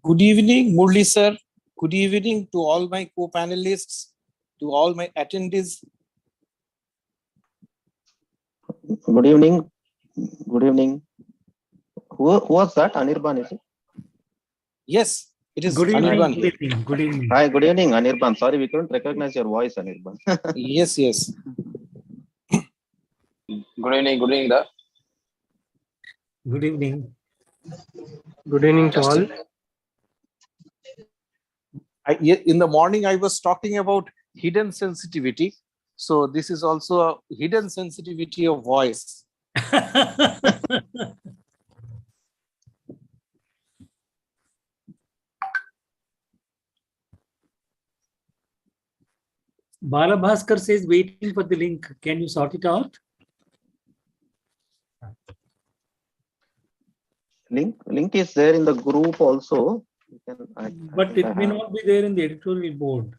Good evening, Murli sir. Good evening to all my co-panelists, to all my attendees. Good evening. Good evening. Who was that? Anirban, is it? Yes, it is Good evening. Anirban Good here. evening. Good evening. Hi, good evening, Anirban. Sorry, we couldn't recognize your voice, Anirban. Yes, yes. Good evening, sir. Good evening. Good evening to all. In the morning, I was talking about hidden sensitivity. So this is also a hidden sensitivity of voice. Bala Bhaskar says waiting for the link. Can you sort it out? Link is there in the group also. You can, But it may not be there in the editorial board.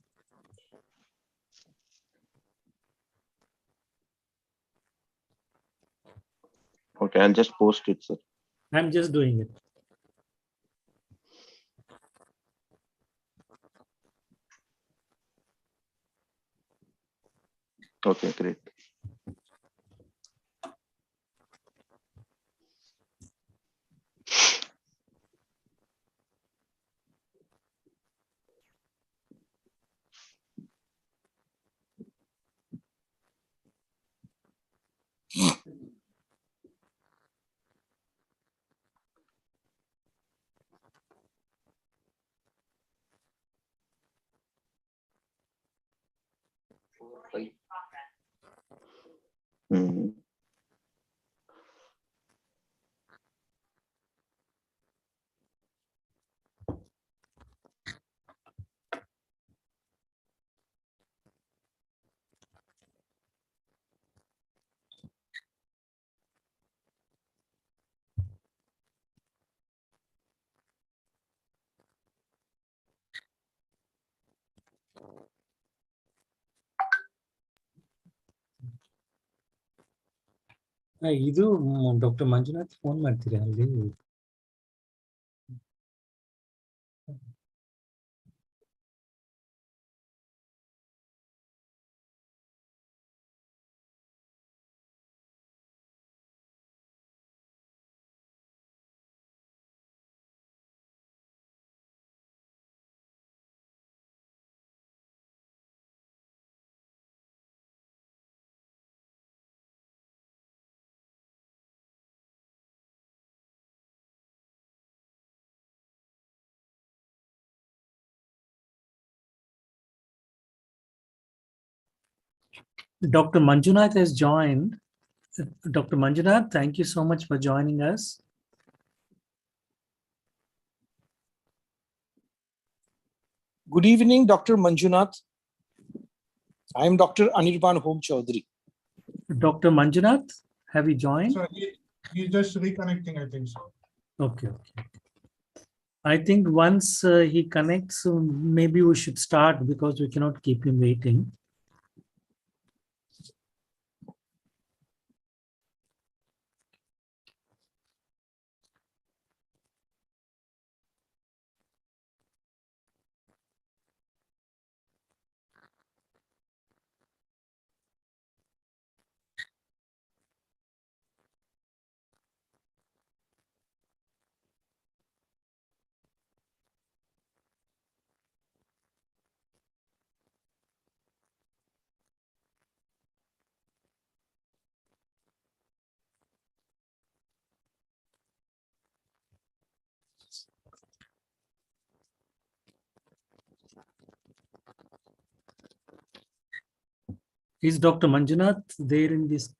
Okay, I'll just post it, sir. I'm just doing it. Okay, great. Mhm. ಇದು doctor Manjunath phone ಮಾಡ್ತೀರಾ ಅಲ್ಲಿ? Dr. Manjunath has joined. Dr. Manjunath, thank you so much for joining us. Good evening, Dr. Manjunath. I am Dr. Anirban Home Chaudhary. Dr. Manjunath, have you joined? So he's just reconnecting, I think so. Okay, okay. I think once he connects, maybe we should start because we cannot keep him waiting. Is Dr. Manjunath there in this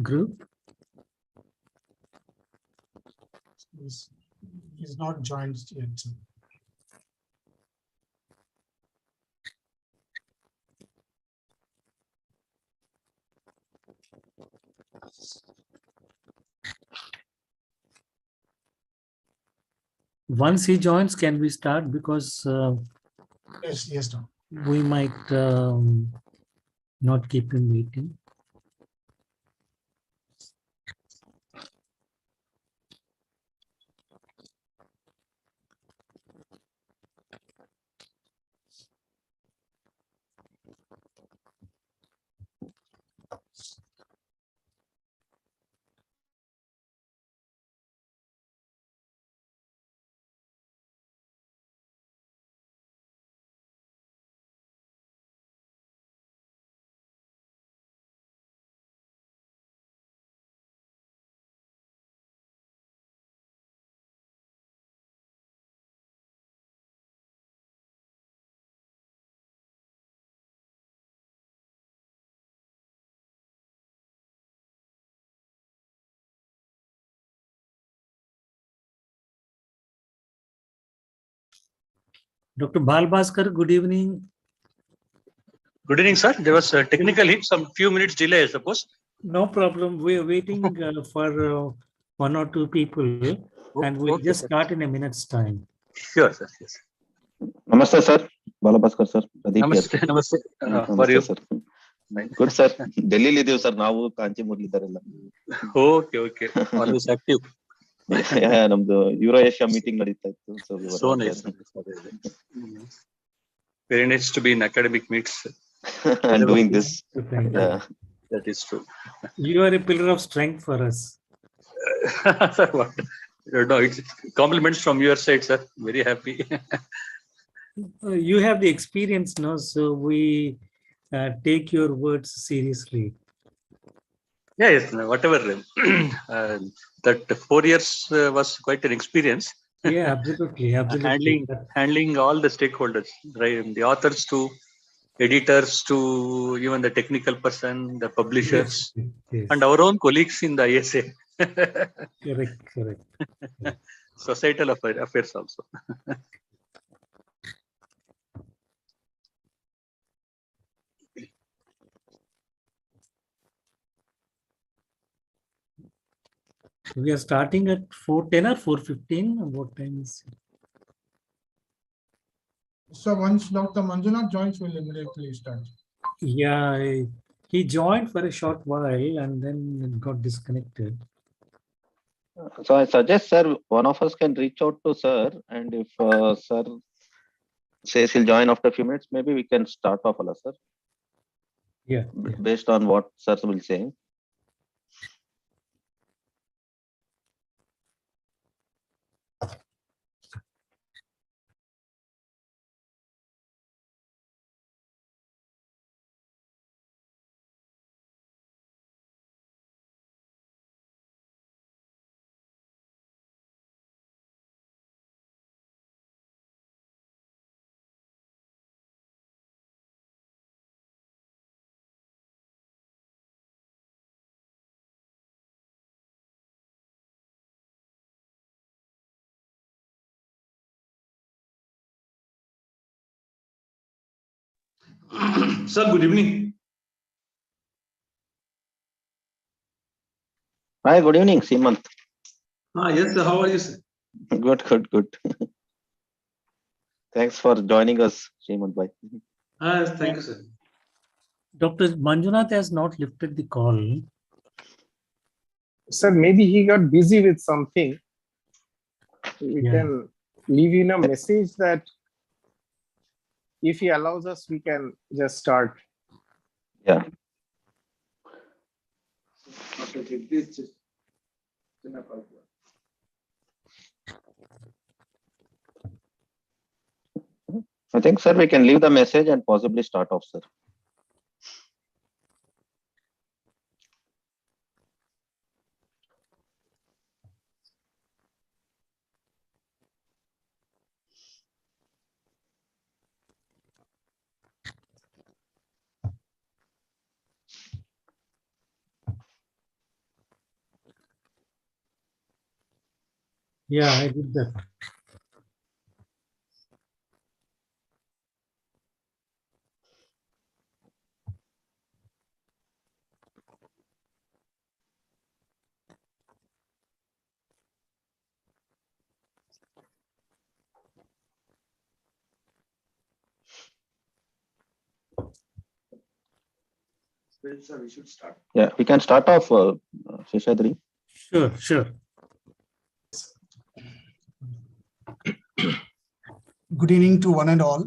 group? He's not joined yet. Once he joins, can we start? Because Yes, Tom. we might not keep him waiting. Dr. Balbhaskar, good evening. Good evening, sir. There was a technical hit, some few minutes delay, I suppose. No problem. We are waiting for one or two people, and we'll Okay, just sir. start in a minute's time. Sure, sir. Yes. Namaste, sir. Balabhaskar, sir. Pradeep here. Namaste. Namaste. How are Namaste, you? sir. Good, sir. ಡೆಲ್ಲಿಲಿ ಇದೀವಿ sir ನಾವು ಕಾಂಚಿಮೂರ್ಲಿ ಇದ್ದಾರೆಲ್ಲ. Okay, okay. Always active. ನಮ್ದು euro Asia meeting ನಡೀತಾ ಇತ್ತು. So nice. Very nice to be in academic meets. And doing this. Thank you. Yeah. That is true. You are a pillar of strength for us. Sir, what? No, it's compliments from your side, sir. Very happy. You have the experience now, so we take your words seriously. Yeah, yes. Whatever. That 4 years was quite an experience. Yeah, absolutely, absolutely. Handling all the stakeholders, right? The authors to editors to even the technical person, the publishers, Yes, yes. and our own colleagues in the ISA. Correct. Societal affairs also. We are starting at 4:10 or 4:15. What time is it? So once Dr. Manjunath joins, we'll immediately start. Yeah, he joined for a short while and then it got disconnected. So I suggest, sir, one of us can reach out to sir, and if sir says he'll join after a few minutes, maybe we can start off, sir. Yeah. Based on what sir will say. Sir, good evening. Hi, good evening, Simant. Yes, sir. How are you, sir? Good. Thanks for joining us, Simant bhai. Thank you, sir. Dr. Manjunath has not lifted the call. Sir, maybe he got busy with something. We can leave in a message that if he allows us, we can just start. Yeah. I think, sir, we can leave the message and possibly start off, sir. Yeah, I did that. Sir, we should start. Yeah, we can start off, Sheshadri. Sure. Good evening to one and all.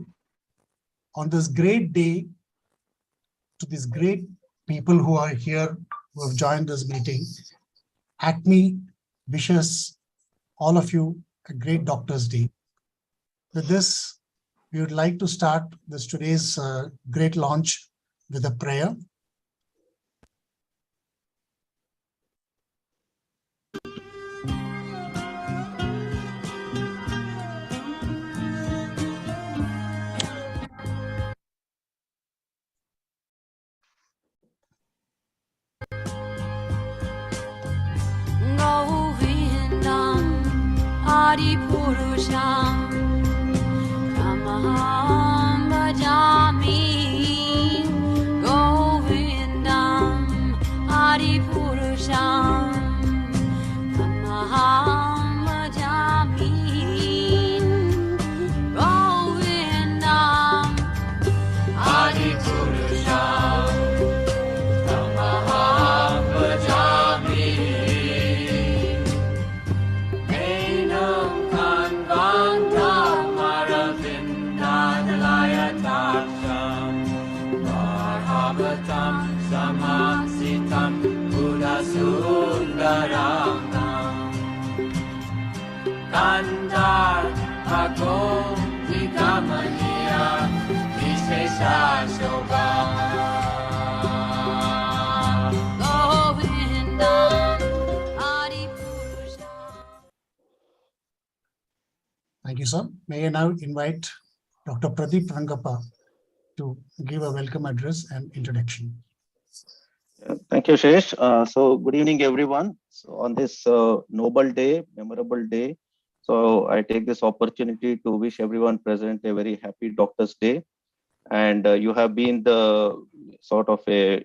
On this great day, to these great people who are here, who have joined this meeting, ACME wishes all of you a great Doctor's Day. With this, we would like to start this today's great launch with a prayer. Govindam Adi Purusham bhajami govindam adipurusham tamaham bhajami govindam adipurusham tamaham bhajami Enam kanvandam aravindadalayatakam Varhavatam samasitam buddhasundaranam Kandar Bhagom Vikamaniya Vishesha Shobha Govindam Adipurusha Thank you, sir. May I now invite Dr. Pradeep Rangappa to give a welcome address and introduction. Thank you, Shesh. So good evening, everyone. So on this noble day, memorable day, so I take this opportunity to wish everyone present a very happy Doctor's Day. And you have been the sort of a,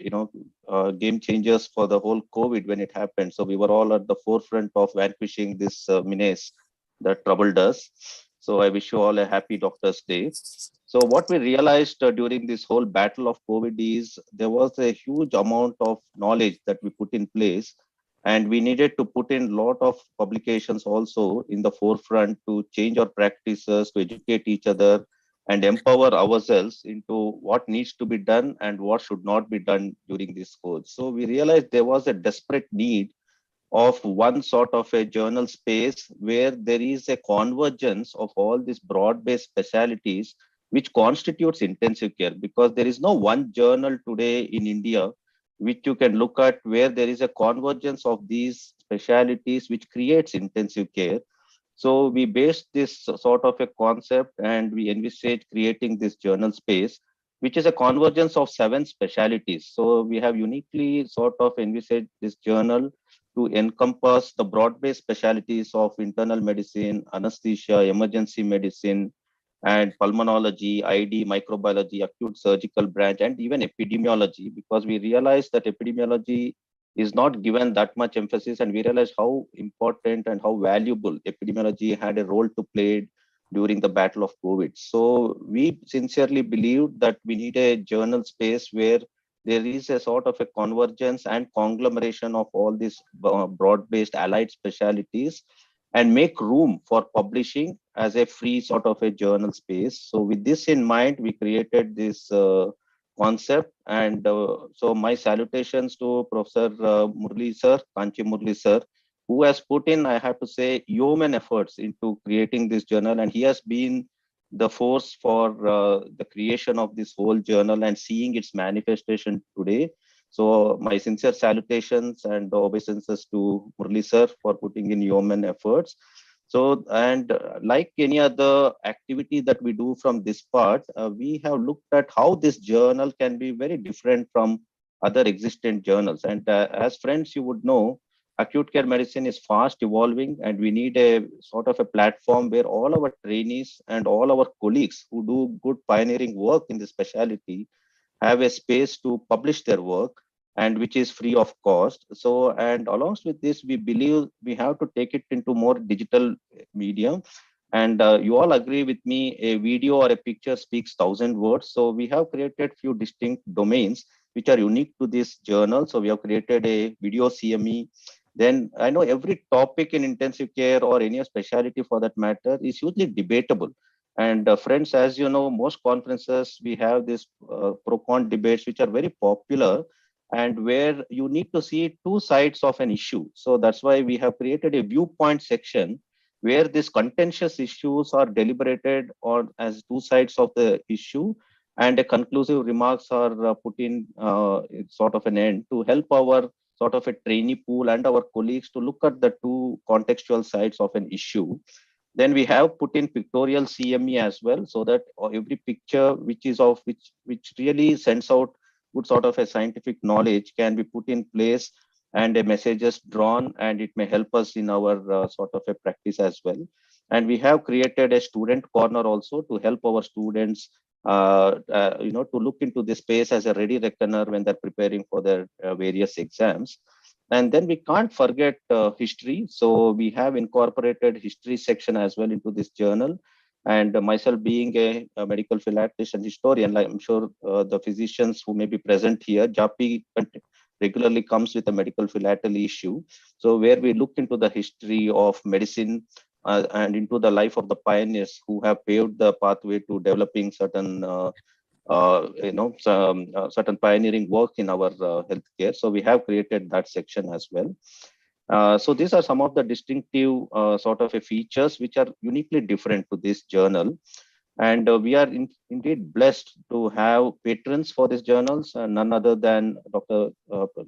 game changers for the whole COVID when it happened. So we were all at the forefront of vanquishing this menace that troubled us. So I wish you all a happy Doctor's Day. So what we realized during this whole battle of COVID is there was a huge amount of knowledge that we put in place, and we needed to put in a lot of publications also in the forefront to change our practices, to educate each other and empower ourselves into what needs to be done and what should not be done during this course. So we realized there was a desperate need of one sort of a journal space where there is a convergence of all these broad-based specialities which constitutes intensive care, because there is no one journal today in India which you can look at where there is a convergence of these specialities which creates intensive care. So we based this sort of a concept and we envisaged creating this journal space, which is a convergence of 7 specialities. So we have uniquely sort of envisaged this journal to encompass the broad-based specialities of internal medicine, anesthesia, emergency medicine, and pulmonology, ID, microbiology, acute surgical branch, and even epidemiology, because we realized that epidemiology is not given that much emphasis, and we realized how important and how valuable epidemiology had a role to play during the battle of COVID. So we sincerely believe that we need a journal space where there is a sort of a convergence and conglomeration of all these broad-based allied specialities and make room for publishing as a free sort of a journal space. So with this in mind, we created this concept. And so my salutations to Professor Murli sir, Kanchi Murli sir, who has put in, I have to say, yeoman efforts into creating this journal. And he has been the force for the creation of this whole journal and seeing its manifestation today. So my sincere salutations and obeisances to Murli sir for putting in yeoman efforts. So, and like any other activity that we do from this part, we have looked at how this journal can be very different from other existent journals. And as friends, you would know, acute care medicine is fast evolving, and we need a sort of a platform where all our trainees and all our colleagues who do good pioneering work in the specialty have a space to publish their work, and which is free of cost. So, and along with this, we believe we have to take it into more digital medium. And you all agree with me, a video or a picture speaks 1,000 words. So we have created few distinct domains which are unique to this journal. So we have created a video CME. Then I know every topic in intensive care or any specialty for that matter is hugely debatable. And friends, as you know, most conferences, we have this pro-con debates, which are very popular and where you need to see 2 sides of an issue. So that's why we have created a viewpoint section where these contentious issues are deliberated on as 2 sides of the issue, and a conclusive remarks are put in sort of an end to help our sort of a trainee pool and our colleagues to look at the 2 contextual sides of an issue. Then we have put in pictorial CME as well, so that every picture which is of which really sends out good sort of a scientific knowledge can be put in place and a message is drawn, and it may help us in our sort of a practice as well. And we have created a student corner also to help our students, to look into this space as a ready reckoner when they're preparing for their various exams. And then we can't forget history. So we have incorporated history section as well into this journal. And myself being a medical philatelist and historian, like I'm sure the physicians who may be present here, JAPI regularly comes with a medical philately issue. So where we look into the history of medicine and into the life of the pioneers who have paved the pathway to developing certain certain pioneering work in our healthcare. So we have created that section as well. So these are some of the distinctive sort of features which are uniquely different to this journal. And we are indeed blessed to have patrons for these journals, none other than Dr.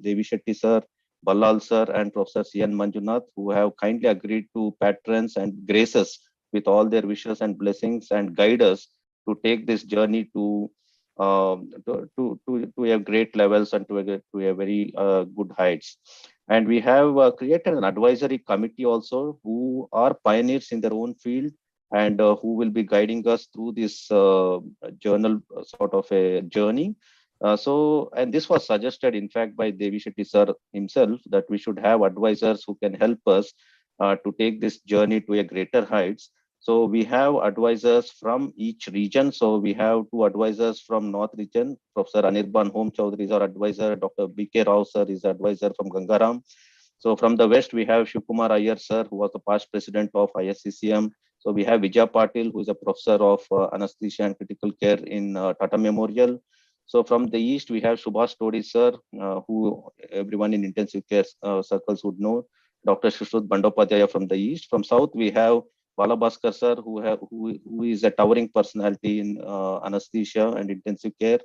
Devi Shetty sir, Ballal sir, and Professor C.N. Manjunath, who have kindly agreed to patrons and grace us with all their wishes and blessings and guide us to take this journey to a great levels and to a very good heights. And we have created an advisory committee also who are pioneers in their own field and who will be guiding us through this journal sort of a journey. And this was suggested, in fact, by Devi Shetty sir himself, that we should have advisors who can help us to take this journey to a greater heights. So we have advisors from each region. So we have two advisors from North region. Professor Anirban Home Chaudhary is our advisor. Dr. B.K. Rao sir is advisor from Gangaram. So from the West, we have Shivkumar Iyer sir, who was the past president of ISCCM. So we have Vijay Patil, who is a professor of anesthesia and critical care in Tata Memorial. So from the East, we have Subhash Todi sir, who everyone in intensive care circles would know. Dr. Shushruth Bandopadhyaya from the East. From South, we have Bala Bhaskar sir, who is a towering personality in anesthesia and intensive care.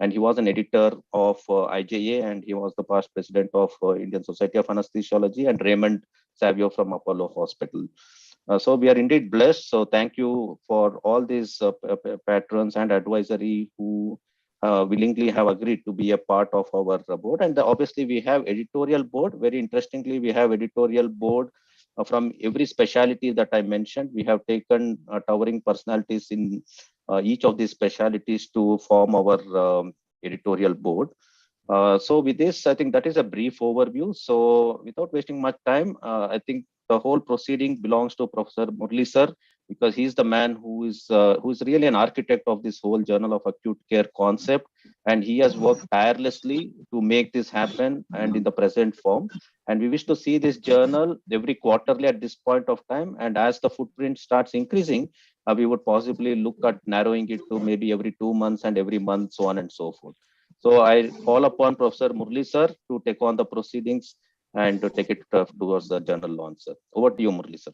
And he was an editor of IJA, and he was the past president of Indian Society of Anesthesiology, and Raymond Savio from Apollo Hospital. So we are indeed blessed. So thank you for all these patrons and advisory who willingly have agreed to be a part of our board. And obviously we have editorial board. Very interestingly, we have editorial board from every specialty that I mentioned. We have taken towering personalities in each of these specialties to form our editorial board. So with this, I think that is a brief overview. So without wasting much time, I think the whole proceeding belongs to Professor Murli sir, because he's the man who is really an architect of this whole Journal of Acute Care concept, and he has worked tirelessly to make this happen and in the present form. And we wish to see this journal every quarterly at this point of time. And as the footprint starts increasing, we would possibly look at narrowing it to maybe every 2 months and every month, so on and so forth. So I call upon Professor Murli sir to take on the proceedings and to take it towards the journal launch, sir. Over to you, Murli sir.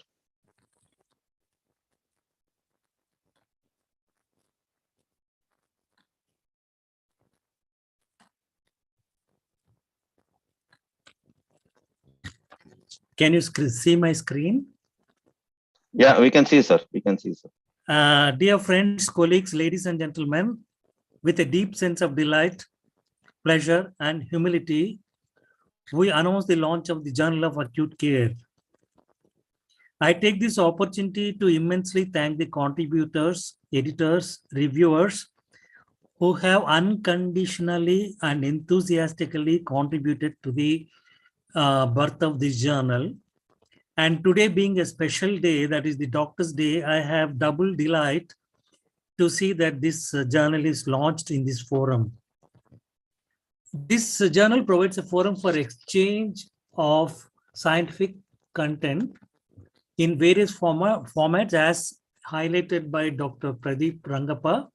Can you see my screen? Yeah, we can see, sir. We can see, sir. Dear friends, colleagues, ladies and gentlemen, with a deep sense of delight, pleasure, and humility, we announce the launch of the Journal of Acute Care. I take this opportunity to immensely thank the contributors, editors, reviewers who have unconditionally and enthusiastically contributed to the birth of this journal. And today being a special day, that is the Doctor's Day, I have double delight to see that this journal is launched in this forum. This journal provides a forum for exchange of scientific content in various formats as highlighted by Dr. Pradeep Rangappa.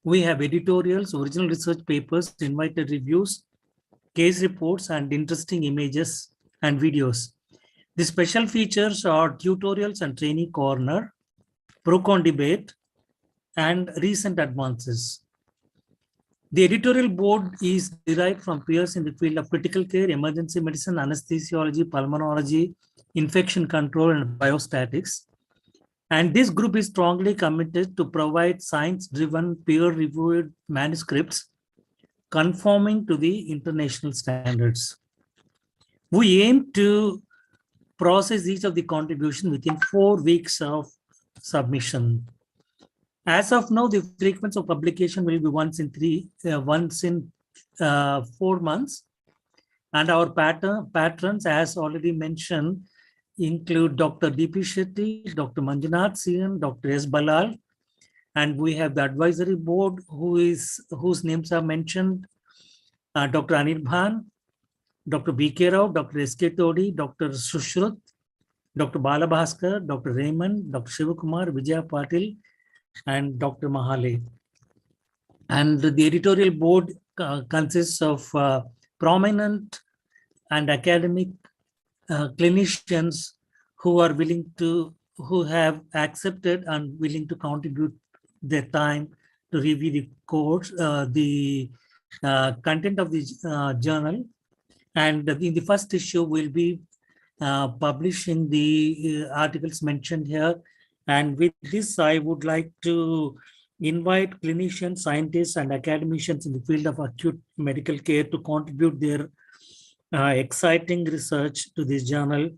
We have editorials, original research papers, invited reviews, case reports, and interesting images and videos. The special features are tutorials and training corner, pro-con debate, and recent advances. The editorial board is derived from peers in the field of critical care, emergency medicine, anesthesiology, pulmonology, infection control, and biostatics. And this group is strongly committed to provide science-driven, peer-reviewed manuscripts conforming to the international standards. We aim to process each of the contributions within 4 weeks of submission. As of now, the frequency of publication will be once in 4 months. And our patrons, as already mentioned, include Dr. D.P. Shetty, Dr. Manjunath Sian, Dr. S. Balal, and we have the advisory board whose names are mentioned, Dr. Anirban, Dr. B.K. Rao, Dr. S.K. Todi, Dr. Sushrut, Dr. Balabhaskar, Dr. Raymond, Dr. Shivakumar, Vijaya Patil, and Dr. Mahale. And the editorial board consists of prominent and academic clinicians who have accepted and willing to contribute their time to review the course, the content of the journal. And in the first issue, we'll be publishing the articles mentioned here. And with this, I would like to invite clinicians, scientists, and academicians in the field of acute medical care to contribute their exciting research to this journal.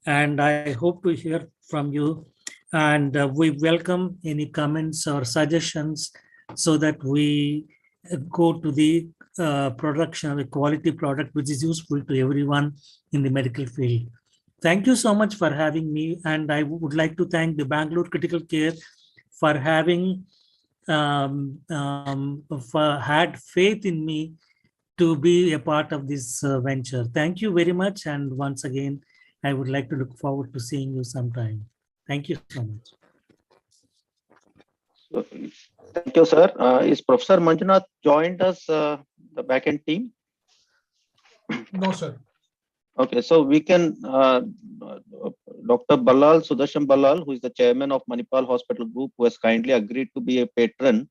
And I hope to hear from you. And we welcome any comments or suggestions so that we go to the production of a quality product which is useful to everyone in the medical field. Thank you so much for having me. And I would like to thank the Bangalore Critical Care for having had faith in me to be a part of this venture. Thank you very much. And once again, I would like to look forward to seeing you sometime. Thank you so much. Thank you, sir. Is Professor Manjunath joined us, the backend team? No, sir. Okay, so we can, Dr. Balal, Sudarshan Balal, who is the chairman of Manipal Hospital Group, who has kindly agreed to be a patron,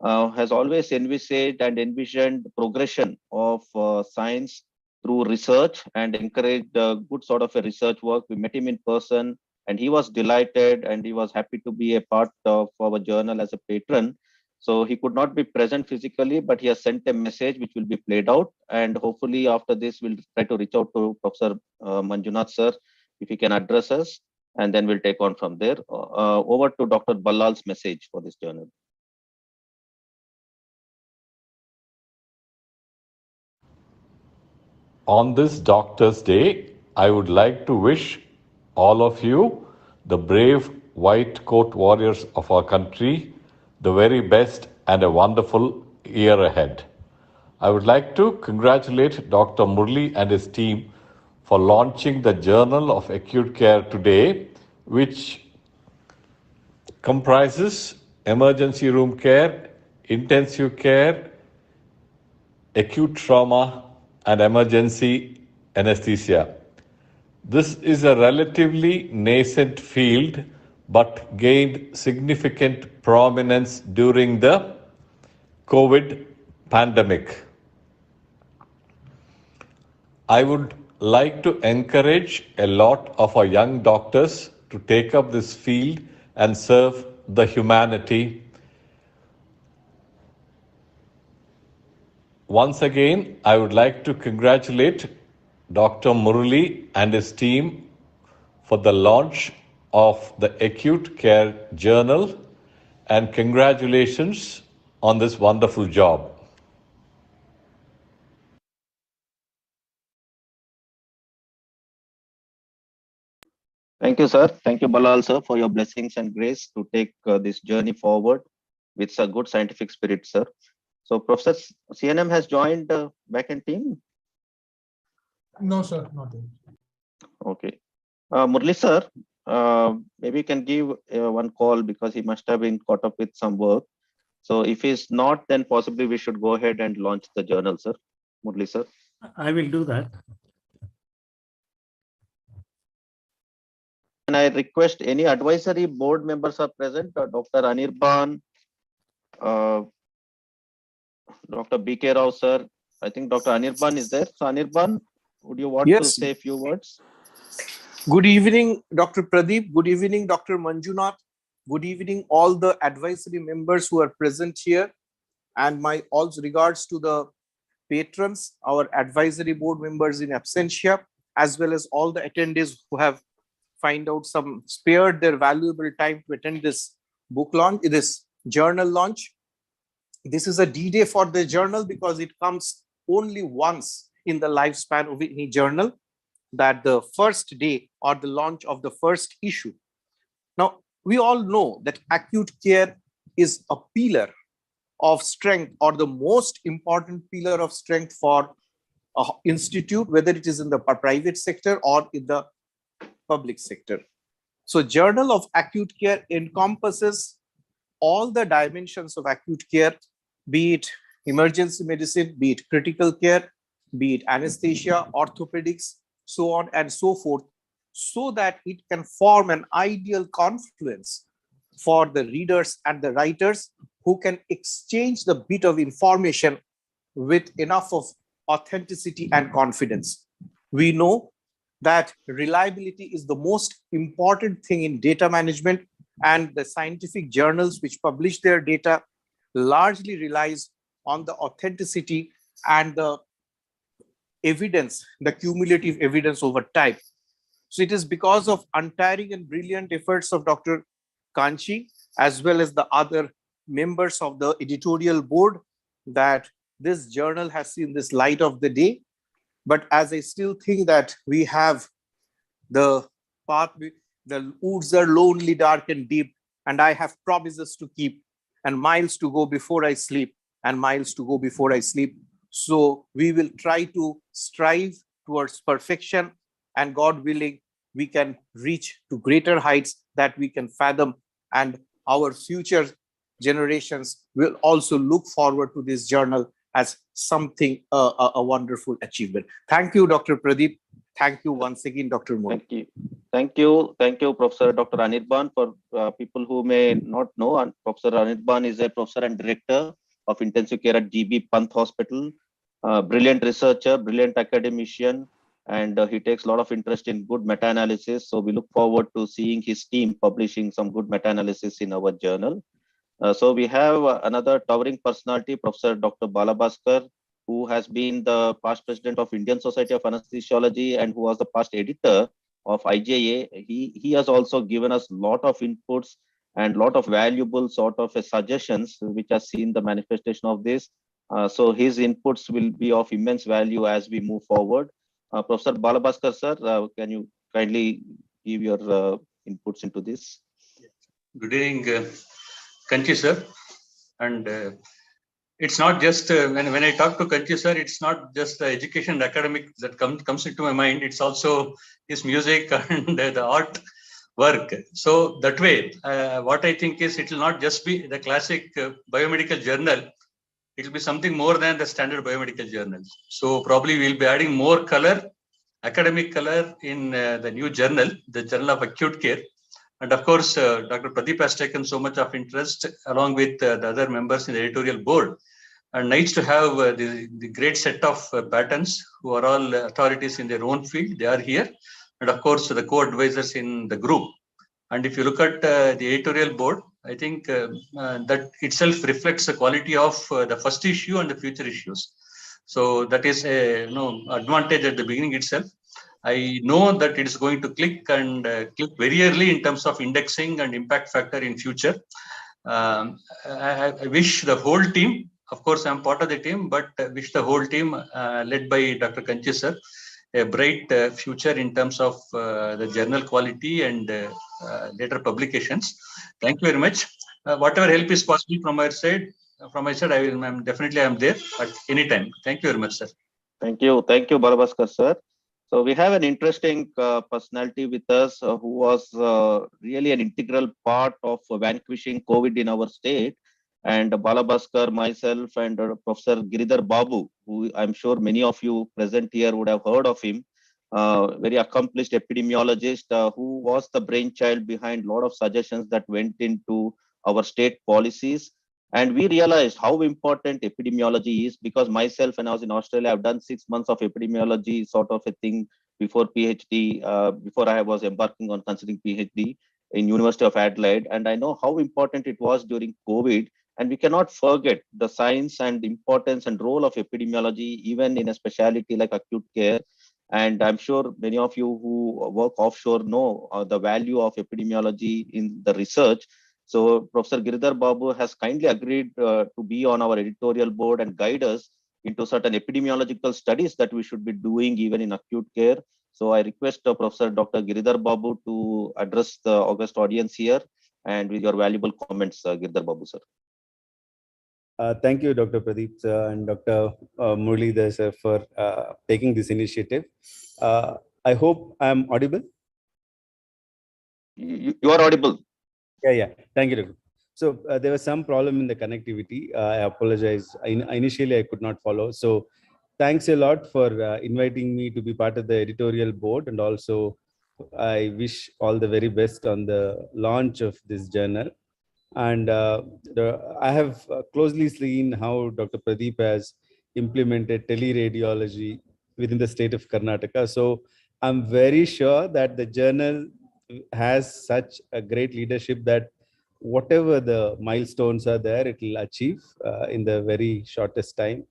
has always envisaged and envisioned progression of science through research and encouraged good sort of a research work. We met him in person and he was delighted and he was happy to be a part of our journal as a patron. So he could not be present physically, but he has sent a message which will be played out. And hopefully after this, we'll try to reach out to Professor Manjunath sir, if he can address us, and then we'll take on from there. Over to Dr. Balal's message for this journal. On this Doctor's Day, I would like to wish all of you, the brave white coat warriors of our country, the very best and a wonderful year ahead. I would like to congratulate Dr. Murli and his team for launching the Journal of Acute Care today, which comprises emergency room care, intensive care, acute trauma, and emergency anesthesia. This is a relatively nascent field, but gained significant prominence during the COVID pandemic. I would like to encourage a lot of our young doctors to take up this field and serve the humanity. Once again, I would like to congratulate Dr. Murali and his team for the launch of the Acute Care Journal, and congratulations on this wonderful job. Thank you, sir. Thank you, Balal sir, for your blessings and grace to take this journey forward with a good scientific spirit, sir. So Professor CNM has joined the backend team? No, sir, not yet. Okay. Murli sir, maybe you can give one call because he must have been caught up with some work. So if he's not, then possibly we should go ahead and launch the journal, sir. Murli sir. I will do that. And I request any advisory board members are present, Dr. Anirban, Dr. B.K. Rao, sir. I think Dr. Anirban is there. So Anirban, would you want to say a few words? Good evening, Dr. Pradeep. Good evening, Dr. Manjunath. Good evening, all the advisory members who are present here. And my all regards to the patrons, our advisory board members in absentia, as well as all the attendees who have find out some spared their valuable time to attend this book launch, this journal launch. This is a D-Day for the journal because it comes only once in the lifespan of any journal, that the first day or the launch of the first issue. Now, we all know that acute care is a pillar of strength, or the most important pillar of strength for an institute, whether it is in the private sector or in the public sector. So Journal of Acute Care encompasses all the dimensions of acute care, be it emergency medicine, be it critical care, be it anesthesia, orthopedics, so on and so forth, so that it can form an ideal confluence for the readers and the writers who can exchange the bit of information with enough of authenticity and confidence. We know that reliability is the most important thing in data management, and the scientific journals which publish their data largely relies on the authenticity and the evidence, the cumulative evidence over time. So it is because of untiring and brilliant efforts of Dr. Kanchi, as well as the other members of the editorial board, that this journal has seen this light of the day. But as I still think that we have the path, the woods are lonely, dark and deep, and I have promises to keep, and miles to go before I sleep, and miles to go before I sleep. So we will try to strive towards perfection, and God willing, we can reach to greater heights that we can fathom, and our future generations will also look forward to this journal as something, a wonderful achievement. Thank you, Dr. Pradeep. Thank you once again, Dr. Modi. Thank you. Thank you. Thank you, Professor Dr. Anirban. For people who may not know, Professor Anirban is a professor and director of intensive care at GB Pant Hospital. Brilliant researcher, brilliant academician, and he takes a lot of interest in good meta-analysis. So we look forward to seeing his team publishing some good meta-analysis in our journal. So we have another towering personality, Professor Dr. Balabhaskar, who has been the past president of Indian Society of Anesthesiology and who was the past editor of IJA. He has also given us a lot of inputs and a lot of valuable sort of suggestions, which has seen the manifestation of this. So his inputs will be of immense value as we move forward. Professor Balabhaskar, sir, can you kindly give your inputs into this? Good evening, Kanchi sir. And it's not just when I talk to Kanchi sir, it's not just the education and academic that comes into my mind. It's also his music and the art work. So that way, what I think is it will not just be the classic biomedical journal. It will be something more than the standard biomedical journals. So probably we'll be adding more color, academic color in the new journal, the Journal of Acute Care. And of course, Dr. Pradeep has taken so much of interest along with the other members in the editorial board. And nice to have the great set of patents who are all authorities in their own field. They are here. And of course, the co-advisors in the group. And if you look at the editorial board, I think that itself reflects the quality of the first issue and the future issues. So that is a advantage at the beginning itself. I know that it is going to click and click very early in terms of indexing and impact factor in future. I wish the whole team, of course, I'm part of the team, but I wish the whole team led by Dr. Kanchi sir, a bright future in terms of the journal quality and later publications. Thank you very much. Whatever help is possible from my side, I'm definitely there at any time. Thank you very much, sir. Thank you, Balabhaskar sir. So we have an interesting personality with us who was really an integral part of vanquishing COVID in our state. And Balabhaskar, myself, and Professor Giridhar Babu, who I'm sure many of you present here would have heard of him, very accomplished epidemiologist who was the brainchild behind a lot of suggestions that went into our state policies. And we realized how important epidemiology is, because myself, when I was in Australia, I've done 6 months of epidemiology sort of a thing before PhD, before I was embarking on considering PhD in University of Adelaide. And I know how important it was during COVID. And we cannot forget the science and importance and role of epidemiology, even in a specialty like acute care. And I'm sure many of you who work offshore know the value of epidemiology in the research. So Professor Giridhar Babu has kindly agreed to be on our editorial board and guide us into certain epidemiological studies that we should be doing even in acute care. So I request Professor Dr. Giridhar Babu to address the august audience here and with your valuable comments, Giridhar Babu sir. Thank you, Dr. Pradeep sir and Dr. Muralidhar sir for taking this initiative. I hope I'm audible. You are audible. Yeah. Thank you, Dr. So there was some problem in the connectivity. I apologize. Initially, I could not follow. So thanks a lot for inviting me to be part of the editorial board, and also I wish all the very best on the launch of this journal. And I have closely seen how Dr. Pradeep has implemented teleradiology within the state of Karnataka. So I'm very sure that the journal has such a great leadership that whatever the milestones are there, it will achieve in the very shortest time.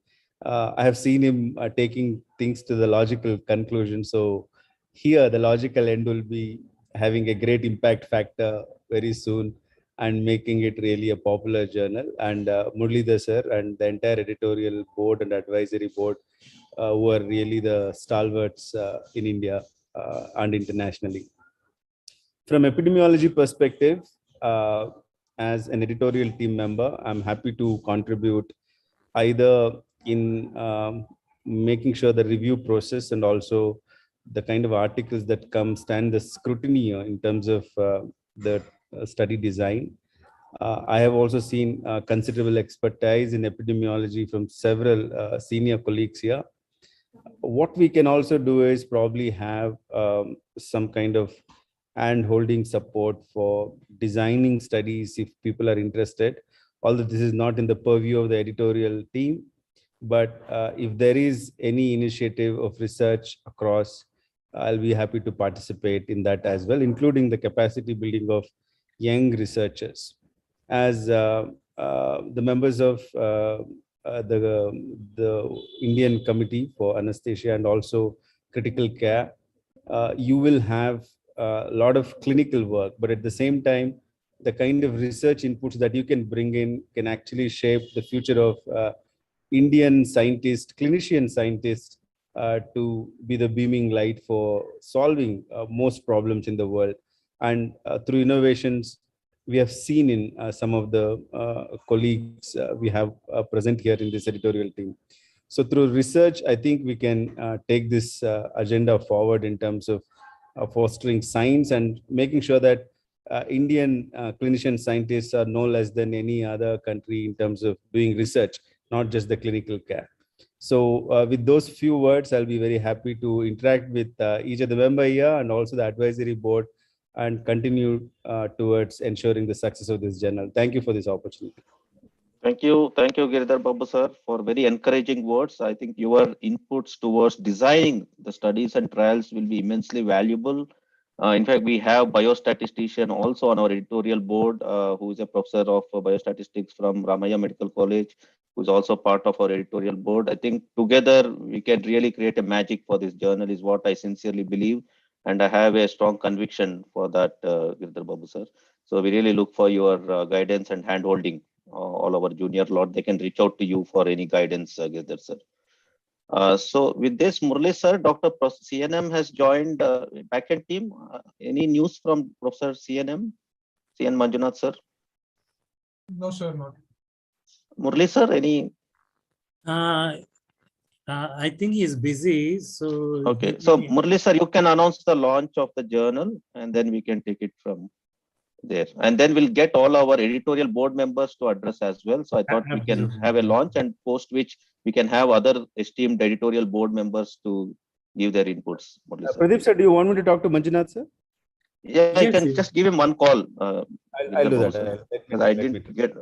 I have seen him taking things to the logical conclusion. So here, the logical end will be having a great impact factor very soon and making it really a popular journal. And Muralidhar sir and the entire editorial board and advisory board who are really the stalwarts in India and internationally. From epidemiology perspective, as an editorial team member, I'm happy to contribute either in making sure the review process and also the kind of articles that come stand the scrutiny in terms of the study design. I have also seen considerable expertise in epidemiology from several senior colleagues here. What we can also do is probably have some kind of hand-holding support for designing studies if people are interested, although this is not in the purview of the editorial team. But if there is any initiative of research across, I'll be happy to participate in that as well, including the capacity building of young researchers. As the members of the Indian Committee for Anesthesia and also Critical Care, you will have a lot of clinical work, but at the same time, the kind of research inputs that you can bring in can actually shape the future of Indian scientists, clinician scientists, to be the beaming light for solving most problems in the world. And through innovations, we have seen in some of the colleagues we have present here in this editorial team. So through research, I think we can take this agenda forward in terms of fostering science and making sure that Indian clinician scientists are no less than any other country in terms of doing research, not just the clinical care. So with those few words, I'll be very happy to interact with each of the member here and also the advisory board and continue towards ensuring the success of this journal. Thank you for this opportunity. Thank you, Giridhar Babu sir, for very encouraging words. I think your inputs towards designing the studies and trials will be immensely valuable. In fact, we have biostatistician also on our editorial board, who is a professor of biostatistics from Ramaya Medical College, who is also part of our editorial board. I think together we can really create a magic for this journal, is what I sincerely believe. And I have a strong conviction for that, Giridhar Babu sir. So we really look for your guidance and hand-holding. All our junior lot, they can reach out to you for any guidance, Giridhar sir. So with this, Murali sir, Dr. CNM has joined backend team. Any news from Professor CNM Manjunath sir? No, sir, not. Murali sir, any? I think he is busy. So okay. So Murali sir, you can announce the launch of the journal, and then we can take it from there. And then we'll get all our editorial board members to address as well. So I thought we can have a launch, and post which we can have other esteemed editorial board members to give their inputs. Pradeep sir, do you want me to talk to Manjunath sir? Yeah, I can just give him one call. I'll do that. Because I didn't get.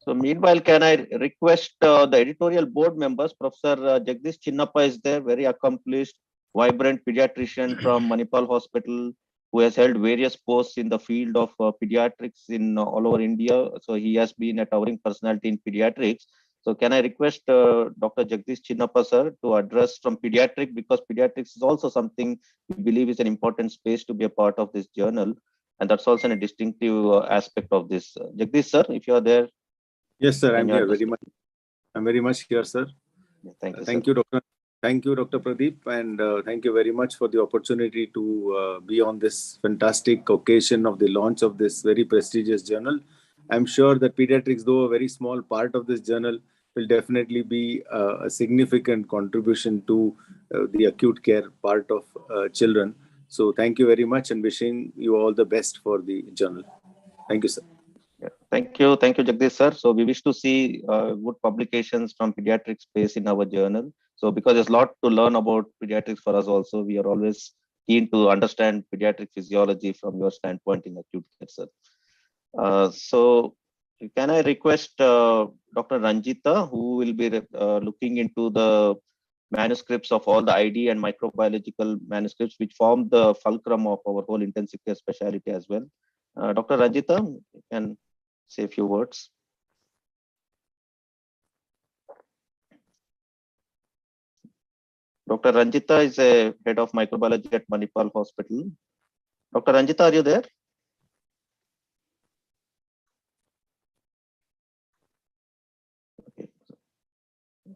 So meanwhile, can I request the editorial board members? Professor Jagdish Chinnappa is there, very accomplished, vibrant pediatrician from Manipal Hospital. who has held various posts in the field of pediatrics in all over India. So he has been a towering personality in pediatrics. So can I request Dr. Jagdish Chinnappa sir to address from pediatric, because pediatrics is also something we believe is an important space to be a part of this journal. And that's also a distinctive aspect of this. Jagdish sir, if you are there. Yes, sir, I'm you here address very it? much. I'm very much here, sir. Yeah, thank you, Thank sir. you, Doctor. Thank you, Dr. Pradeep, and thank you very much for the opportunity to be on this fantastic occasion of the launch of this very prestigious journal. I'm sure that pediatrics, though a very small part of this journal, will definitely be a significant contribution to the acute care part of children. So thank you very much, and wishing you all the best for the journal. Thank you, sir. Yeah, thank you, Jagdish sir. So we wish to see good publications from pediatric space in our journal. So because there's a lot to learn about pediatrics for us also, we are always keen to understand pediatric physiology from your standpoint in acute care, sir. So can I request Dr. Ranjita, who will be looking into the manuscripts of all the ID and microbiological manuscripts, which form the fulcrum of our whole intensive care specialty as well. Dr. Ranjita, you can say a few words. Dr. Ranjita is a head of microbiology at Manipal Hospital. Dr. Ranjita, are you there?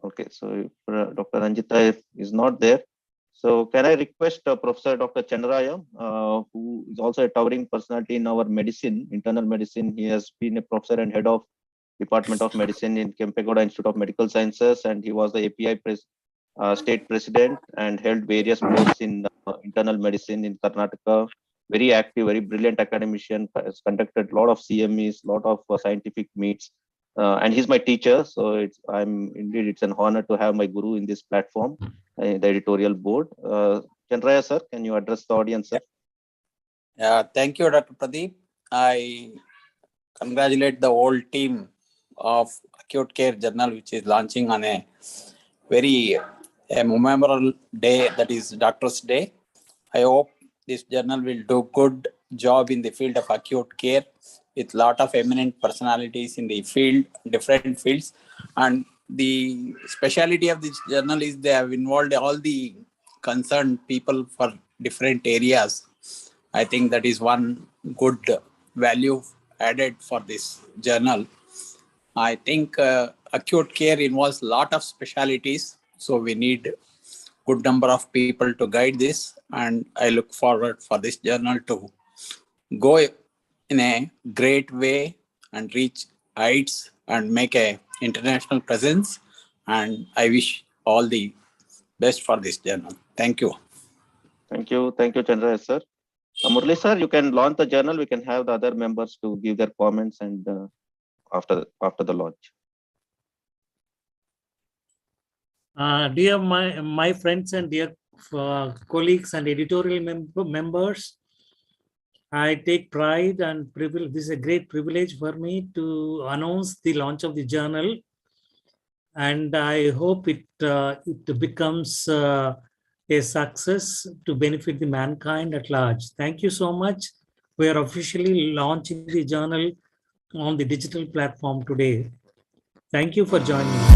Okay, so if, Dr. Ranjita is not there, so can I request Professor Dr. Chandraya, who is also a towering personality in our medicine, internal medicine. He has been a professor and head of Department of Medicine in Kempegowda Institute of Medical Sciences, and he was the API state president and held various posts in internal medicine in Karnataka. Very active, very brilliant academician, has conducted a lot of CMEs, lot of scientific meets. And he's my teacher, so it's an honor to have my guru in this platform, the editorial board. Chandraya sir, can you address the audience, sir? Thank you, Dr. Pradeep. I congratulate the whole team of Acute Care Journal, which is launching on a very memorable day, that is Doctor's Day. I hope this journal will do good job in the field of acute care, with lot of eminent personalities in the field, different fields. And the speciality of this journal is they have involved all the concerned people for different areas. I think that is one good value added for this journal. I think acute care involves a lot of specialities, so we need good number of people to guide this, and I look forward for this journal to go in a great way and reach heights and make a international presence. And I wish all the best for this journal. Thank you. Thank you, Chandraya sir. Murli sir, you can launch the journal. We can have the other members to give their comments and after the launch. Dear my friends and dear colleagues and editorial members, I take pride and privilege. This is a great privilege for me to announce the launch of the journal, and I hope it becomes a success to benefit the mankind at large. Thank you so much. We are officially launching the journal on the digital platform today. Thank you for joining me.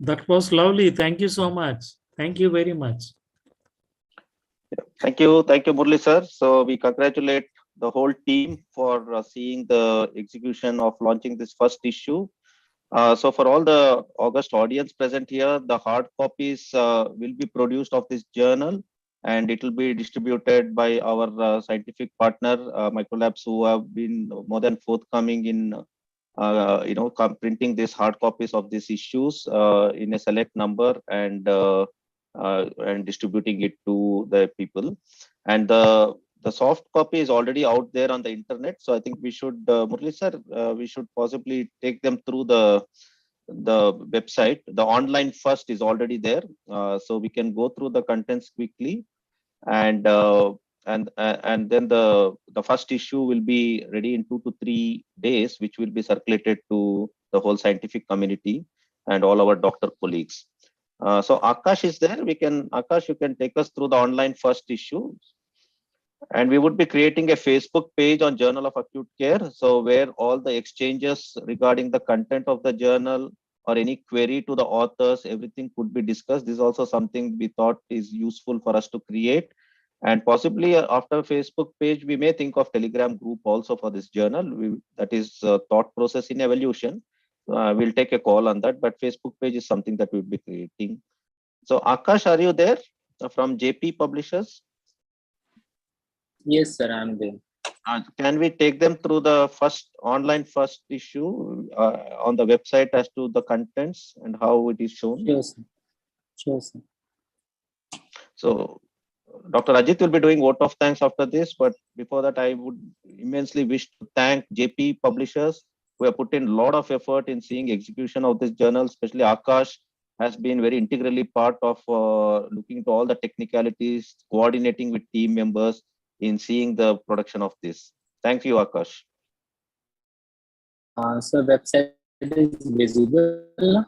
That was lovely. Thank you so much. Thank you very much. Thank you, Murli sir. So we congratulate the whole team for seeing the execution of launching this first issue. So for all the August audience present here, the hard copies will be produced of this journal, and it will be distributed by our scientific partner, Microlabs, who have been more than forthcoming in printing these hard copies of these issues in a select number and distributing it to the people. And the soft copy is already out there on the internet. So I think we should, Murli sir, we should possibly take them through the website. The online first is already there, so we can go through the contents quickly, and and then the first issue will be ready in 2 to 3 days, which will be circulated to the whole scientific community and all our doctor colleagues. So Akash is there. Akash, you can take us through the online first issue. And we would be creating a Facebook page on Journal of Acute Care. So where all the exchanges regarding the content of the journal or any query to the authors, everything could be discussed. This is also something we thought is useful for us to create. And possibly after Facebook page, we may think of Telegram group also for this journal. That is thought process in evolution. We'll take a call on that, but Facebook page is something that we'll be creating. So Akash, are you there from JP Publishers? Yes, sir, I'm there. Can we take them through the online first issue on the website as to the contents and how it is shown? Sure, sir. Sure, sir. So Dr. Ajit will be doing vote of thanks after this, but before that, I would immensely wish to thank JP Publishers, who have put in a lot of effort in seeing execution of this journal. Especially Akash has been very integrally part of looking into all the technicalities, coordinating with team members in seeing the production of this. Thank you, Akash. So website is visible.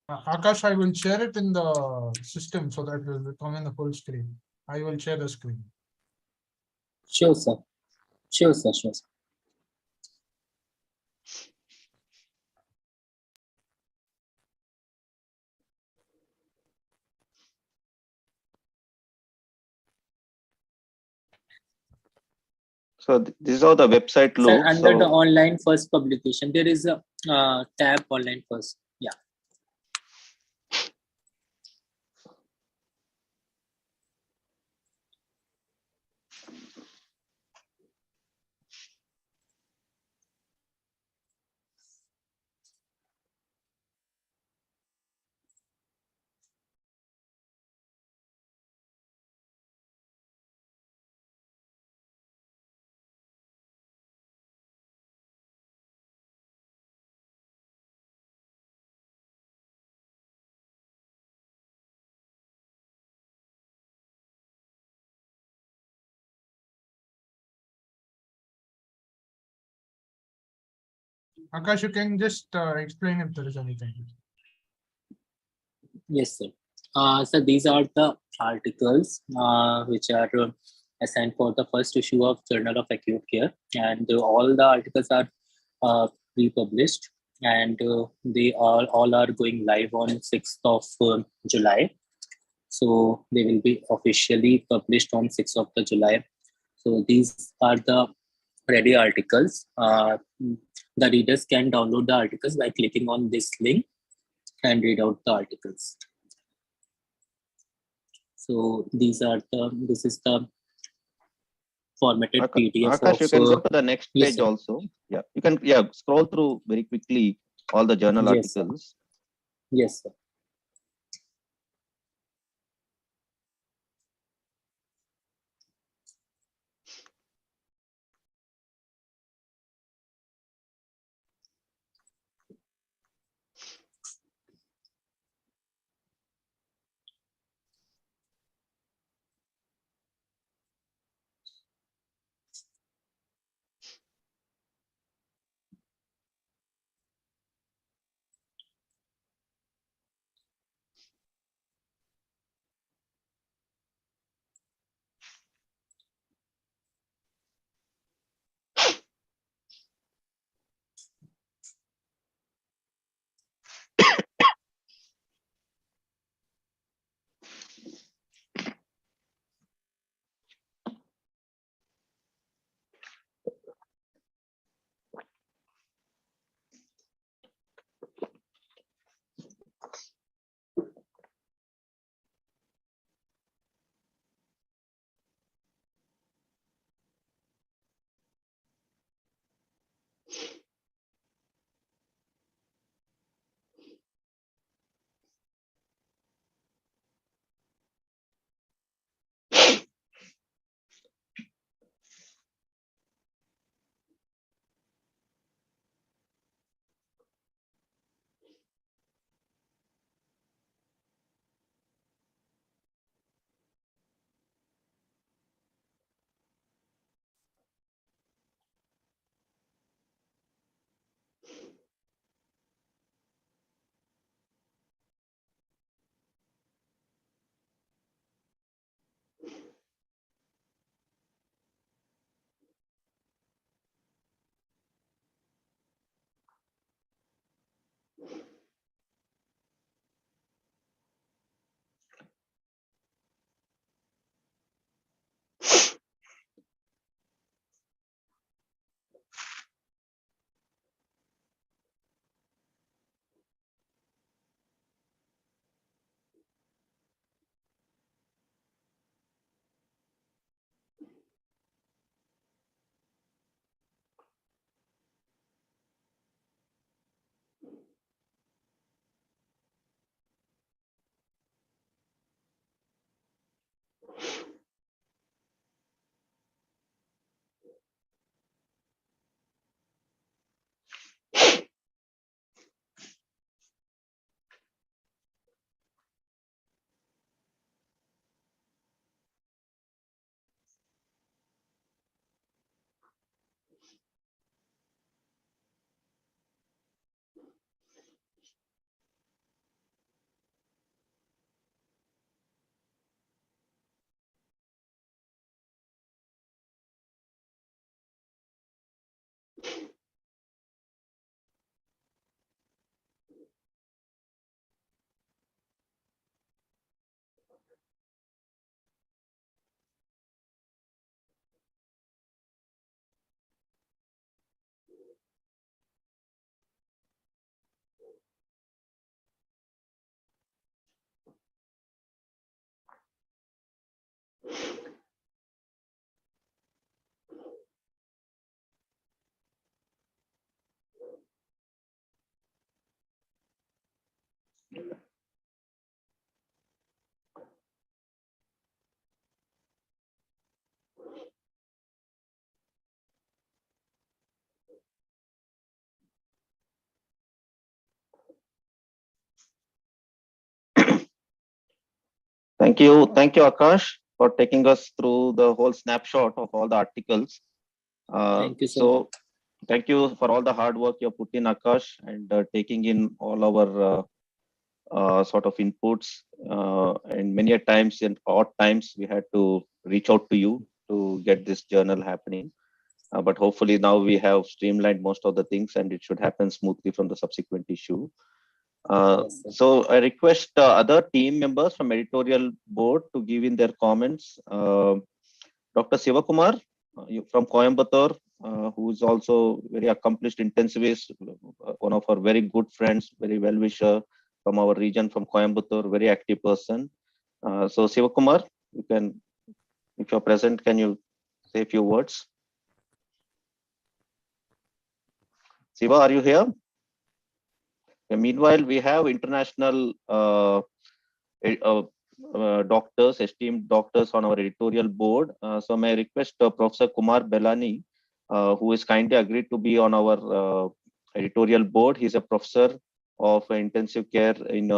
Akash, I will share it in the system so that it will come in the full screen. I will share the screen. Sure, sir. Sure, sir. Sure, sir. So this is how the website Sir, looks. under the online first publication, there is a tab online first. Yeah. Akash, you can just explain if there is anything. Yes, sir. So these are the articles which are assigned for the first issue of Journal of Acute Care, and all the articles are pre-published, and they are all are going live on 6th of July. So they will be officially published on 6th of the July. So these are the ready articles. The readers can download the articles by clicking on this link and read out the articles. So this is the formatted PDF. Akash, you can go to the next page also. Yeah, you can scroll through very quickly all the journal articles. Sir. Yes, sir. Thank you, Akash, for taking us through the whole snapshot of all the articles. Thank you, sir. So, thank you for all the hard work you put in, Akash, and taking in all our sort of inputs. And many a times, in odd times, we had to reach out to you to get this journal happening. But hopefully now we have streamlined most of the things, and it should happen smoothly from the subsequent issue. Yes, sir. So I request other team members from editorial board to give in their comments. Dr. Sivakumar from Coimbatore, who is also very accomplished intensivist, one of our very good friends, very well-wisher from our region, from Coimbatore, very active person. So Sivakumar, you can, if you're present, can you say a few words? Siva, are you here? Meanwhile, we have international doctors, esteemed doctors on our editorial board. So may I request Professor Kumar Belani, who is kindly agreed to be on our editorial board. He's a professor of intensive care in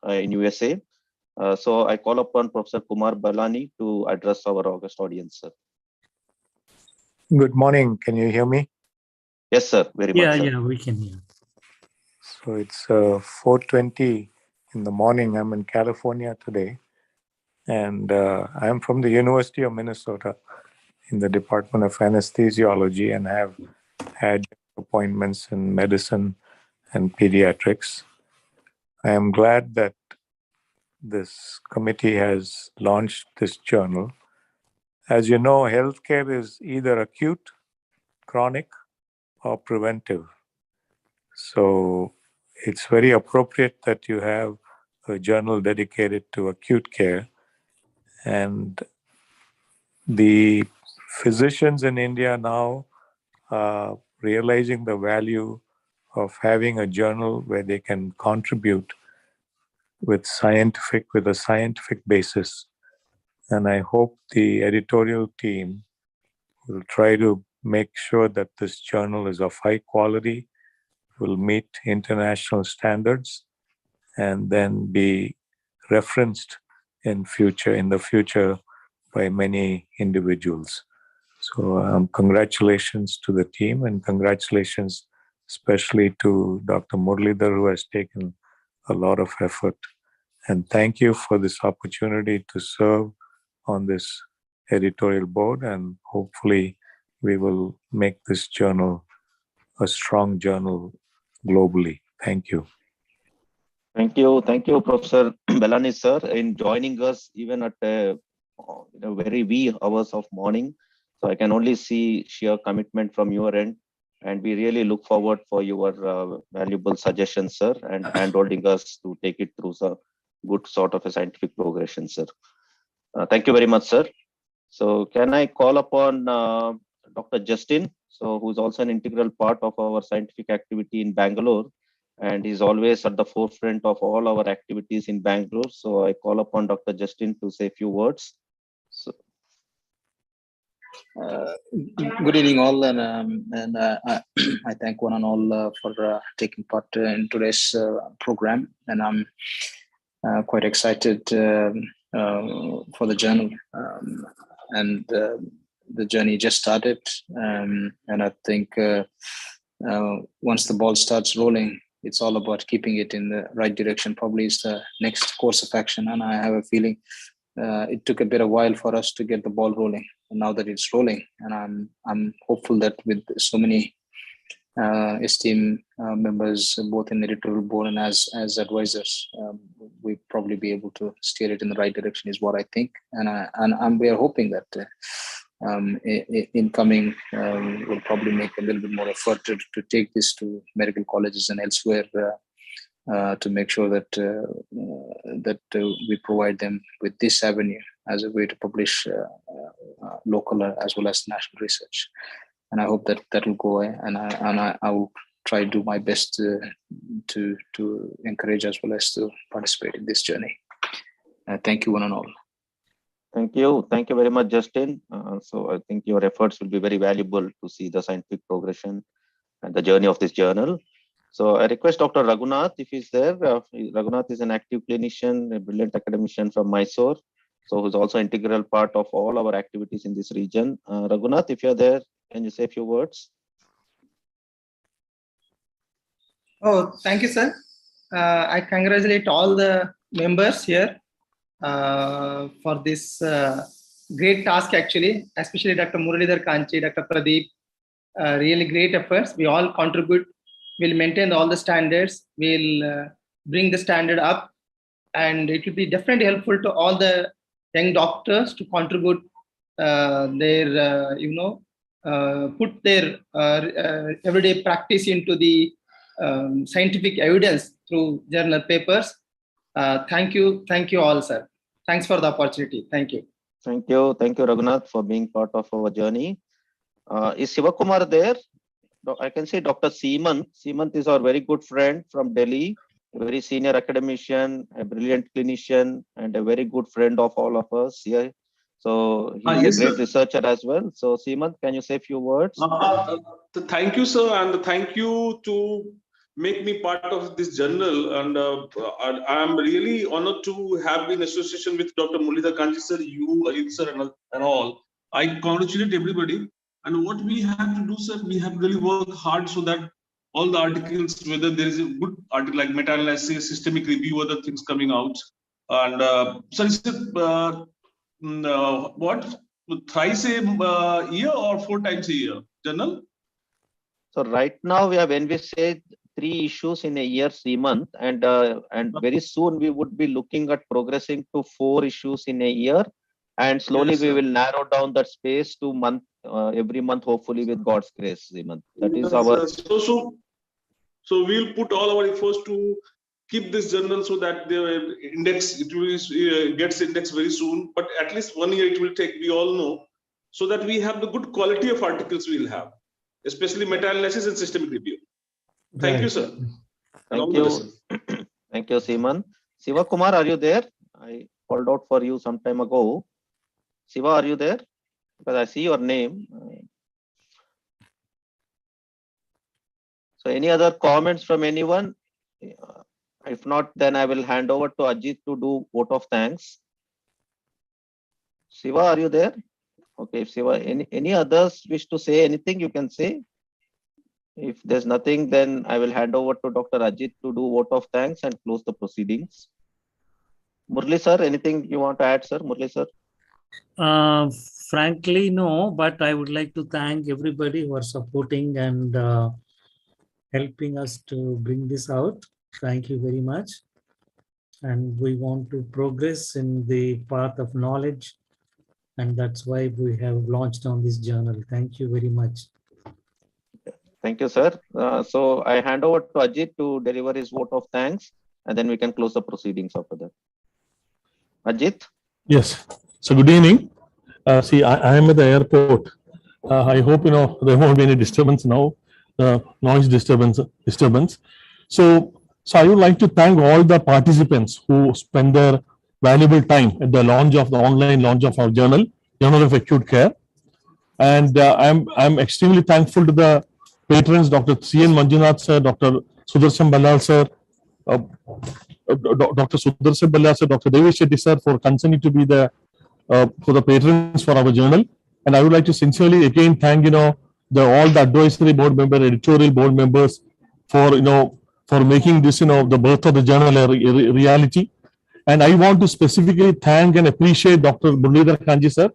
USA. So I call upon Professor Kumar Belani to address our August audience, sir. Good morning. Can you hear me? Yes, sir. Very much, sir. Yeah, we can hear. So it's 4:20 in the morning. I'm in California today, and I'm from the University of Minnesota in the Department of Anesthesiology, and have had appointments in medicine and pediatrics. I am glad that this committee has launched this journal. As you know, healthcare is either acute, chronic, or preventive. So it's very appropriate that you have a journal dedicated to acute care. And the physicians in India now are realizing the value of having a journal where they can contribute with a scientific basis. And I hope the editorial team will try to make sure that this journal is of high quality, will meet international standards, and then be referenced in the future by many individuals. So congratulations to the team, and congratulations especially to Dr. Muralidhar, who has taken a lot of effort. And thank you for this opportunity to serve on this editorial board, and hopefully we will make this journal a strong journal globally. Thank you. Thank you, Professor Belani, sir, in joining us even at very wee hours of morning. So I can only see sheer commitment from your end, and we really look forward for your valuable suggestions, sir, and handholding us to take it through a good sort of a scientific progression, sir. Thank you very much, sir. So can I call upon Dr. Justin, so who's also an integral part of our scientific activity in Bangalore, and he's always at the forefront of all our activities in Bangalore. So I call upon Dr. Justin to say a few words. So, good evening, all, and I thank one and all for taking part in today's program, and I'm quite excited for the journal, and the journey just started, and I think once the ball starts rolling, it's all about keeping it in the right direction. Probably is the next course of action, and I have a feeling it took a bit of while for us to get the ball rolling. And now that it's rolling, and I'm hopeful that with so many esteemed members, both in the editorial board and as advisors, we probably be able to steer it in the right direction, is what I think. And we are hoping that incoming will probably make a little bit more effort to take this to medical colleges and elsewhere, to make sure that we provide them with this avenue as a way to publish local as well as national research. And I hope that that will go away, and I will try to do my best to encourage as well as to participate in this journey. Thank you, one and all. Thank you very much, Justin. So I think your efforts will be very valuable to see the scientific progression and the journey of this journal. So I request Dr. Raghunath if he's there. Raghunath is an active clinician, a brilliant academician from Mysore, so who's also integral part of all our activities in this region. Raghunath, if you're there, can you say a few words? Oh, thank you, sir. I congratulate all the members here for this great task, actually, especially Dr. Muralidhar Kanchi, Dr. Pradeep. Really great efforts. We all contribute. We'll maintain all the standards. We'll bring the standard up, and it will be definitely helpful to all the young doctors to contribute their, put their everyday practice into the scientific evidence through journal papers. Thank you all, sir. Thanks for the opportunity. Thank you. Thank you, Raghunath, for being part of our journey. Is Sivakumar there? I can see Dr. Seemant. Seemant is our very good friend from Delhi, a very senior academician, a brilliant clinician, and a very good friend of all of us here. So he's yes, a great sir. researcher as well. So Seemant, can you say a few words? Thank you, sir, and thank you to make me part of this journal. And I am really honored to have been in association with Dr. Muralidhar Kanchi, sir, you, Ajit, sir, and all. I congratulate everybody. And what we have to do, sir, we have really worked hard so that all the articles, whether there is a good article like meta-analysis, systemic review, other things coming out. And sir, is it what, thrice a year or 4 times a year journal? So right now we have envisaged 3 issues in a year, 3 months, and very soon we would be looking at progressing to 4 issues in a year, and slowly we will narrow down that space to month every month, hopefully with God's grace. That is our. So we'll put all our efforts to keep this journal so that the index, it will gets indexed very soon, but at least 1 year it will take, we all know, so that we have the good quality of articles we'll have, especially meta-analysis and systemic review. Thank you, sir. Thank you. Thank you, Seeman. Siva Kumar, are you there? I called out for you some time ago. Siva, are you there? Because I see your name. So any other comments from anyone? If not, then I will hand over to Ajit to do vote of thanks. Siva, are you there? Okay, if Siva, any others wish to say anything, you can say. If there's nothing, then I will hand over to Dr. Ajit to do vote of thanks and close the proceedings. Murli sir, anything you want to add, sir? Murli sir? Frankly, no, but I would like to thank everybody who are supporting and helping us to bring this out. Thank you very much. And we want to progress in the path of knowledge. And that's why we have launched on this journal. Thank you very much. Thank you, sir. So I hand over to Ajit to deliver his vote of thanks, and then we can close the proceedings after that. Ajit? Yes. So good evening. See, I am at the airport. I hope there won't be any disturbance now. Noise disturbance. So I would like to thank all the participants who spend their valuable time at the online launch of our journal of Acute Care. And I'm extremely thankful to the patrons, Dr. C.N. Manjunath sir, Dr. Sudarshan Ballal sir, Dr. Sudarshan Ballal sir, Dr. Devi Shetty sir for consenting to be for the patrons for our journal. And I would like to sincerely again thank all the advisory board members, editorial board members for making this the birth of the journal a reality. And I want to specifically thank and appreciate Dr. Muralidhar Kanchi sir.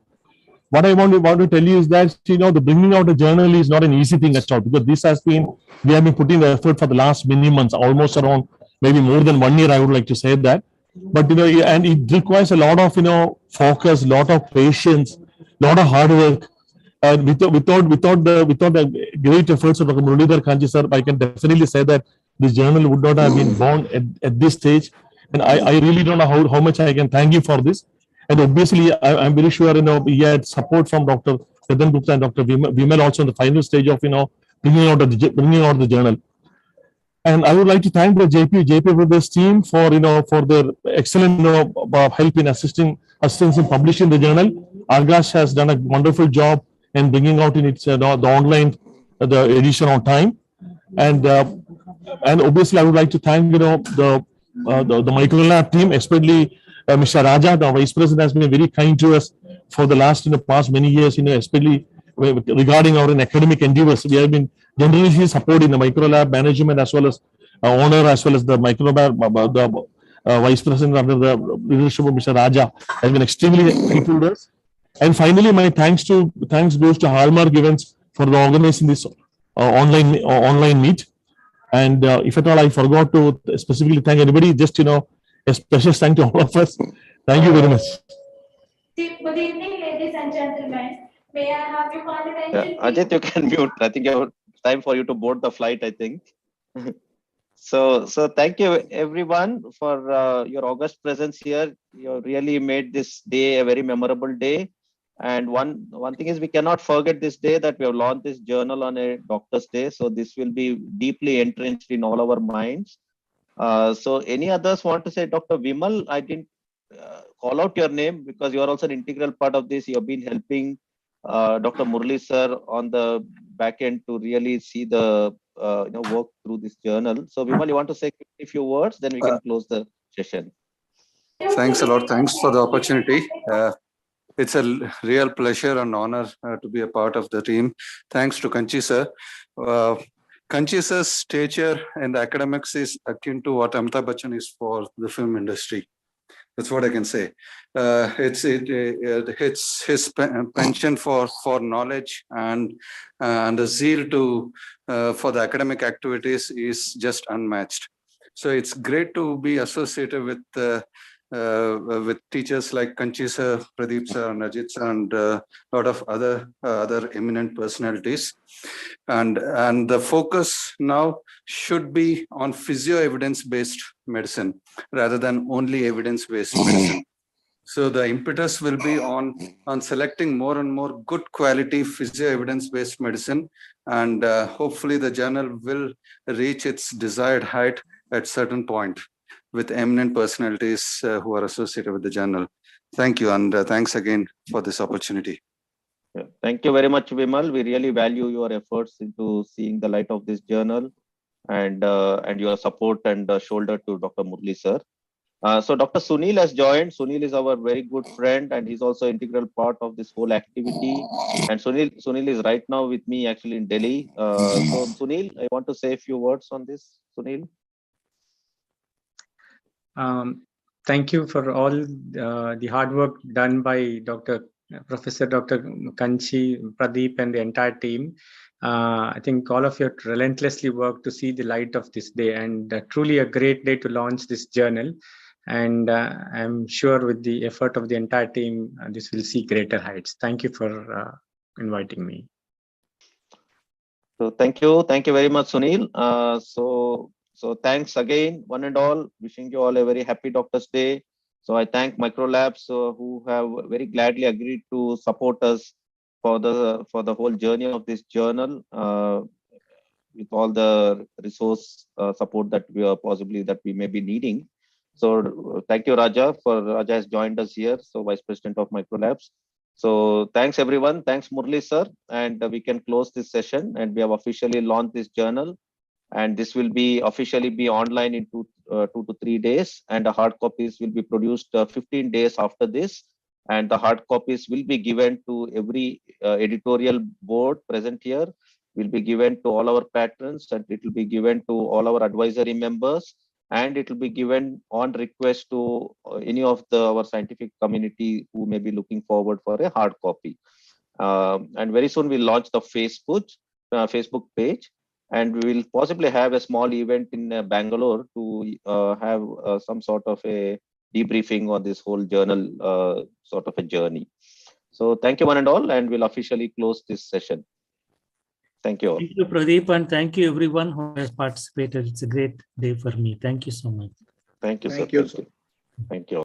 What I want to tell you is that the bringing out a journal is not an easy thing at all, because we have been putting the effort for the last many months, almost around maybe more than 1 year, I would like to say that. But and it requires a lot of focus, a lot of patience, a lot of hard work. Without the great efforts of Dr. Muralidhar Kanchi sir, I can definitely say that this journal would not have been born at this stage. And I really don't know how much I can thank you for this. And obviously, I'm very sure, he had support from Dr. Ketan Gupta and Dr. Vimal also in the final stage of, bringing out the journal. And I would like to thank the JP Brothers team for, for their excellent, help in assistance in publishing the journal. Argash has done a wonderful job in bringing out in its, the online, the edition on time. And obviously, I would like to thank, the Microlab team, especially Mr. Raja, the Vice President, has been very kind to us for the past many years, especially regarding our academic endeavors. We have been generously supporting the Microlab management as well as owner, as well as the Microlab, the Vice President under the leadership of Mr. Raja has been extremely helpful to us. And finally, my thanks goes to Hallmark Events for the organizing this online meet. And if at all I forgot to specifically thank anybody, just a special thank to all of us. Thank you very much. Good evening, ladies and gentlemen. May I have your kind attention? Ajit, you can mute. I think you have time for you to board the flight, I think. So thank you everyone for your august presence here. You really made this day a very memorable day. And one thing is, we cannot forget this day that we have launched this journal on a Doctor's Day. So this will be deeply entrenched in all our minds. So any others want to say? Dr. Vimal, I didn't call out your name because you are also an integral part of this. You have been helping Dr. Murli sir on the back end to really see the work through this journal. So Vimal, you want to say a few words, then we can close the session. Thanks a lot. Thanks for the opportunity. It's a real pleasure and honor to be a part of the team. Thanks to Kanchi sir. Kanchi sir's stature in the academics is akin to what Amitabh Bachchan is for the film industry. That's what I can say. It's his penchant for knowledge and the zeal for the academic activities is just unmatched. So it's great to be associated with teachers like Kanchi sir, Pradeep sir, and Ajit sir, and a lot of other eminent personalities. And the focus now should be on physio-evidence-based medicine rather than only evidence-based medicine. So the impetus will be on selecting more and more good quality physio-evidence-based medicine, and hopefully the journal will reach its desired height at certain point with eminent personalities who are associated with the journal. Thank you, and thanks again for this opportunity. Thank you very much, Vimal. We really value your efforts into seeing the light of this journal and your support and shoulder to Dr. Murli sir. So Dr. Sunil has joined. Sunil is our very good friend and he's also integral part of this whole activity. And Sunil is right now with me actually in Delhi. So Sunil, I want to say a few words on this, Sunil. Thank you for all the hard work done by Professor Dr. Kanchi, Pradeep, and the entire team. I think all of you relentlessly work to see the light of this day, and truly a great day to launch this journal. And I'm sure with the effort of the entire team, this will see greater heights. Thank you for inviting me. So thank you very much, Sunil. So thanks again, one and all. Wishing you all a very happy Doctor's Day. So I thank Microlabs who have very gladly agreed to support us for the whole journey of this journal with all the resource support that we may be needing. So thank you, Raja has joined us here. So Vice President of Microlabs. So thanks everyone. Thanks Murli sir. And we can close this session, and we have officially launched this journal. And this will officially be online in 2 to 3 days, and the hard copies will be produced 15 days after this. And the hard copies will be given to every editorial board present here, will be given to all our patrons, and it will be given to all our advisory members, and it will be given on request to any of our scientific community who may be looking forward for a hard copy. And very soon we'll launch the Facebook page. And we will possibly have a small event in Bangalore to have some sort of a debriefing on this whole journal sort of a journey. So thank you one and all, and we'll officially close this session. Thank you all. Thank you, Pradeep, and thank you everyone who has participated. It's a great day for me. Thank you so much. Thank you, sir. Thank you. Thank you.